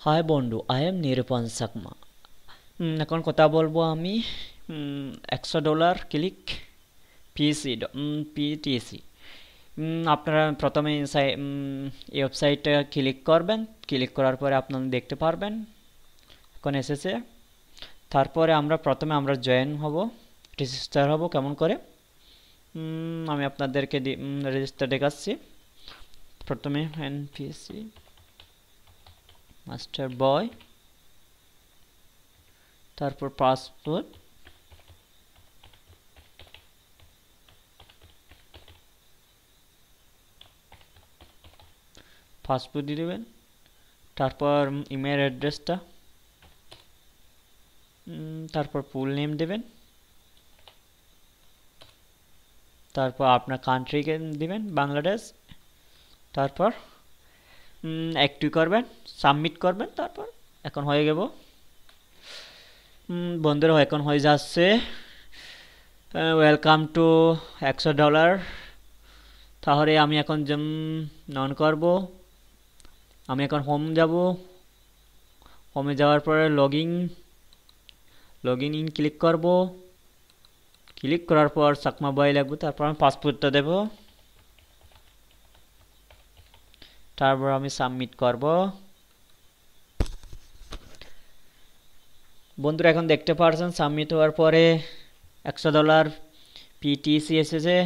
High বন্ধু, I am Nirupan সাকমা। এখন কথা বলবো আমি $100 ক্লিক পিসি পিটিসি। আপনারা প্রথমে এই ওয়েবসাইটে ক্লিক করবেন। ক্লিক করার পরে আপনারা দেখতে পারবেন এখন এসেছে। তারপরে প্রথমে আমরা জয়েন হব, রেজিস্টার হব। কেমন করে আমি আপনাদেরকে রেজিস্টার দেখাচ্ছি। প্রথমে এনপিসি মাস্টার বয়, তারপর পাসওয়ার্ড, দিয়ে দেবেন। তারপর ইমেল অ্যাড্রেসটা, তারপর ফুল নেম দেবেন। তারপর আপনার কান্ট্রিকে দিবেন বাংলাদেশ। তারপর একটু করবেন, সাবমিট করবেন। তারপর এখন হয়ে গেল বন্ধুরা, এখন হয়ে যাচ্ছে। Welcome to $100। তাহলে আমি এখন নন করব। আমি এখন হোম যাব। হোমে যাওয়ার পরে লগ ইন ক্লিক করব। ক্লিক করার পর চাকমা বয় লাগবে। তারপর আমি পাসপোর্টটা দেব। তারপর আমি সাবমিট করব। বন্ধুরা এখন দেখতে পাচ্ছেন সাবমিট হওয়ার পরে $100 পিটিসি এসেছে।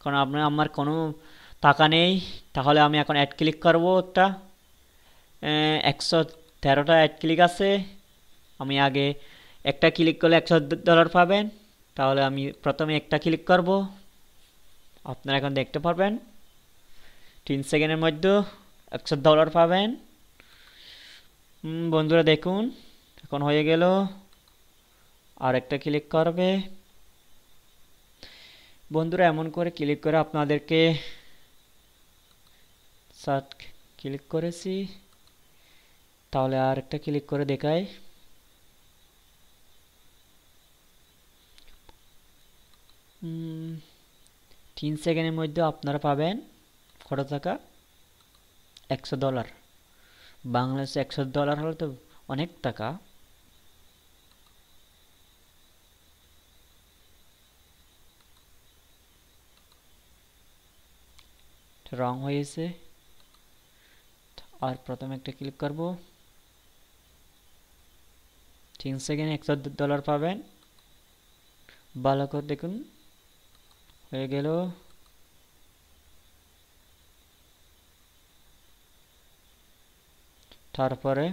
কারণ আমার কোনো টাকা নেই, তাহলে আমি এখন অ্যাড ক্লিক করব। একটা 113টা অ্যাড ক্লিক আছে। আমি আগে একটা ক্লিক করলে $100 পাবেন। তাহলে আমি প্রথমে একটা ক্লিক করব। আপনারা এখন দেখতে পারবেন 3 সেকেন্ডের মধ্যে $100 পাবেন। বন্ধুরা দেখুন এখন হয়ে গেল। আর একটা ক্লিক করবে। বন্ধুরা এমন করে ক্লিক করে আপনাদেরকে সার্চ ক্লিক করেছি। তাহলে আর একটা ক্লিক করে দেখাই। 3 সেকেন্ডের মধ্যে আপনারা পাবেন কত টাকা? $100। বাংলাদেশে $100 হলে তো অনেক টাকা। রং হয়েছে। আর প্রথমে একটা ক্লিক করব। 3 সেকেন্ডে $100 পাবেন। ভালো করে দেখুন হয়ে গেল। তারপরে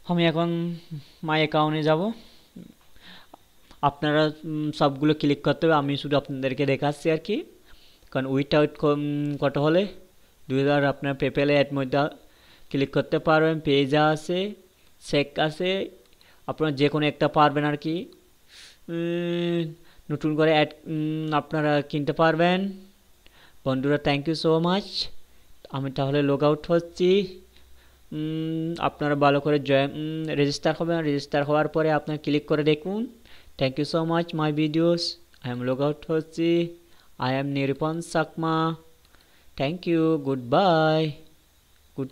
আমি এখন মাই অ্যাকাউন্টে যাব। আপনারা সবগুলো ক্লিক করতে হবে, আমি শুধু আপনাদেরকে দেখাচ্ছি আর কি। কারণ উইথআউট কত হলে 2000 আপনার পেপ্যালে অ্যাড মধ্যে ক্লিক করতে পারবেন। পেজ আছে, চেক আছে, আপনারা যে কোনো একটা পারবেন আর কি। নতুন করে অ্যাড আপনারা কিনতে পারবেন। বন্ধুরা থ্যাংক ইউ সো মাচ। আমি তাহলে লগ আউট হচ্ছি। আপনারা ভালো করে রেজিস্টার হবেন। রেজিস্টার হওয়ার পরে আপনারা ক্লিক করে দেখুন। Thank you so much my videos. I am log out হচ্ছি। I am Nirupan Sakma. Thank you, good bye.